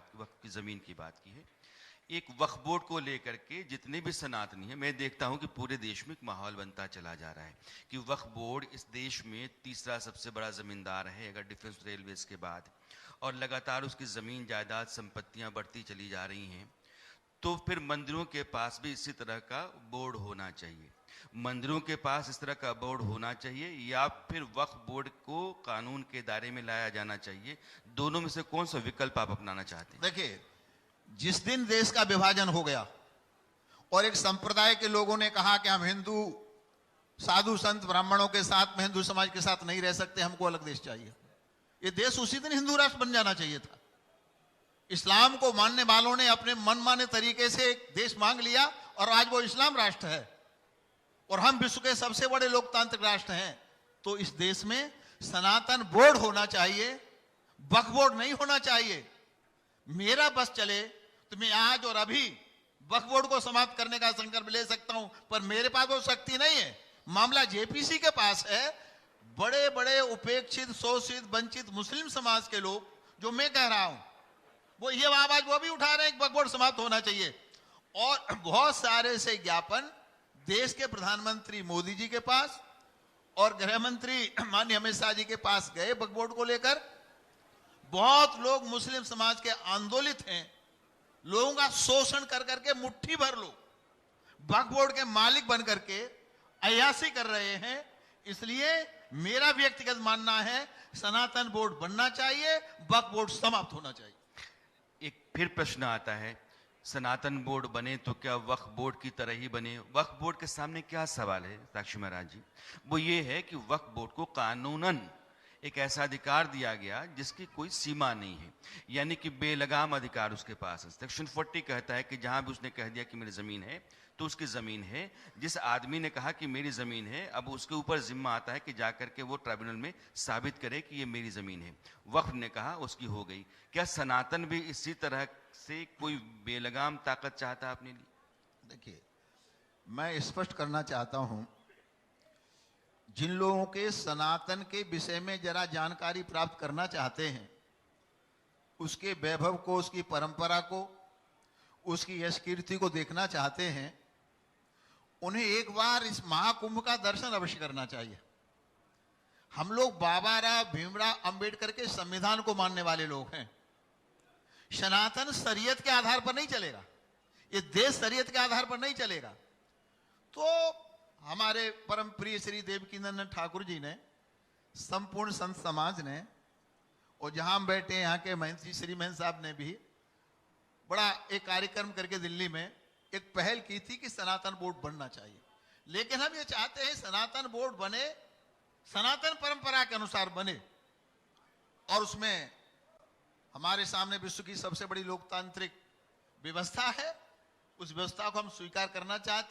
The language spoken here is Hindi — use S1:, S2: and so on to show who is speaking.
S1: बात की, वक्फ की ज़मीन की बात की है। एक वक्फ बोर्ड को लेकर के जितने भी सनातनी हैं, मैं देखता हूं कि पूरे देश में एक माहौल बनता चला जा रहा है कि वक्फ बोर्ड इस देश में तीसरा सबसे बड़ा ज़मींदार है अगर डिफेंस रेलवेज के बाद, और लगातार उसकी ज़मीन जायदाद संपत्तियां बढ़ती चली जा रही हैं। तो फिर मंदिरों के पास भी इसी तरह का बोर्ड होना चाहिए। मंदिरों के पास इस तरह का बोर्ड होना चाहिए या फिर वक्फ बोर्ड को कानून के दायरे में लाया जाना चाहिए? दोनों में से कौन सा विकल्प आप अपनाना चाहते हैं?
S2: देखिए, जिस दिन देश का विभाजन हो गया और एक संप्रदाय के लोगों ने कहा कि हम हिंदू साधु संत ब्राह्मणों के साथ में हिंदू समाज के साथ नहीं रह सकते, हमको अलग देश चाहिए, ये देश उसी दिन हिंदू राष्ट्र बन जाना चाहिए था। इस्लाम को मानने वालों ने अपने मनमाने तरीके से एक देश मांग लिया और आज वो इस्लाम राष्ट्र है और हम विश्व के सबसे बड़े लोकतांत्रिक राष्ट्र हैं। तो इस देश में सनातन बोर्ड होना चाहिए, वक्फ बोर्ड नहीं होना चाहिए। मेरा बस चले तो मैं आज और अभी वक्फ बोर्ड को समाप्त करने का संकल्प ले सकता हूं, पर मेरे पास वो शक्ति नहीं है। मामला जेपीसी के पास है। बड़े बड़े उपेक्षित, शोषित, वंचित मुस्लिम समाज के लोग, जो मैं कह रहा हूं, वो ये आवाज वो भी उठा रहे हैं कि वक्फ बोर्ड समाप्त होना चाहिए। और बहुत सारे से ज्ञापन देश के प्रधानमंत्री मोदी जी के पास और गृह मंत्री माननीय अमित शाह जी के पास गए वक्फ बोर्ड को लेकर। बहुत लोग मुस्लिम समाज के आंदोलित हैं, लोगों का शोषण कर करके मुट्ठी भर लोग वक्फ बोर्ड के मालिक बन करके अय्याशी कर रहे हैं। इसलिए मेरा व्यक्तिगत मानना है सनातन बोर्ड बनना चाहिए, वक्फ बोर्ड समाप्त होना चाहिए।
S1: एक फिर प्रश्न आता है, सनातन बोर्ड बने तो क्या वक्फ बोर्ड की तरह ही बने? वक्फ बोर्ड के सामने क्या सवाल है साक्षी महाराज जी? वो ये है कि वक्फ बोर्ड को कानूनन एक ऐसा अधिकार दिया गया जिसकी कोई सीमा नहीं है, यानी कि बेलगाम अधिकार उसके पास है। सेक्शन 40 कहता है कि जहां भी उसने कह दिया कि मेरी जमीन है तो उसकी जमीन है। जिस आदमी ने कहा कि मेरी जमीन है, अब उसके ऊपर जिम्मा आता है कि जाकर के वो ट्राइब्यूनल में साबित करे कि ये मेरी जमीन है। वक्फ ने कहा उसकी हो गई। क्या सनातन भी इसी तरह से कोई बेलगाम ताकत चाहता है अपने लिए?
S2: देखिए, मैं स्पष्ट करना चाहता हूं, जिन लोगों के सनातन के विषय में जरा जानकारी प्राप्त करना चाहते हैं, उसके वैभव को, उसकी परंपरा को, उसकी यश कीर्ति को देखना चाहते हैं, उन्हें एक बार इस महाकुंभ का दर्शन अवश्य करना चाहिए। हम लोग बाबा राव भीमराव अंबेडकर के संविधान को मानने वाले लोग हैं। सनातन शरीयत के आधार पर नहीं चलेगा, ये देश शरीयत के आधार पर नहीं चलेगा। तो हमारे परम प्रिय श्री देवकीनंदन ठाकुर जी ने, संपूर्ण संत समाज ने, और जहां हम बैठे हैं यहाँ के महंत जी श्री महंत साहब ने भी बड़ा एक कार्यक्रम करके दिल्ली में एक पहल की थी कि सनातन बोर्ड बनना चाहिए। लेकिन हम ये चाहते हैं सनातन बोर्ड बने, सनातन परंपरा के अनुसार बने, और उसमें हमारे सामने विश्व की सबसे बड़ी लोकतांत्रिक व्यवस्था है, उस व्यवस्था को हम स्वीकार करना चाहते हैं।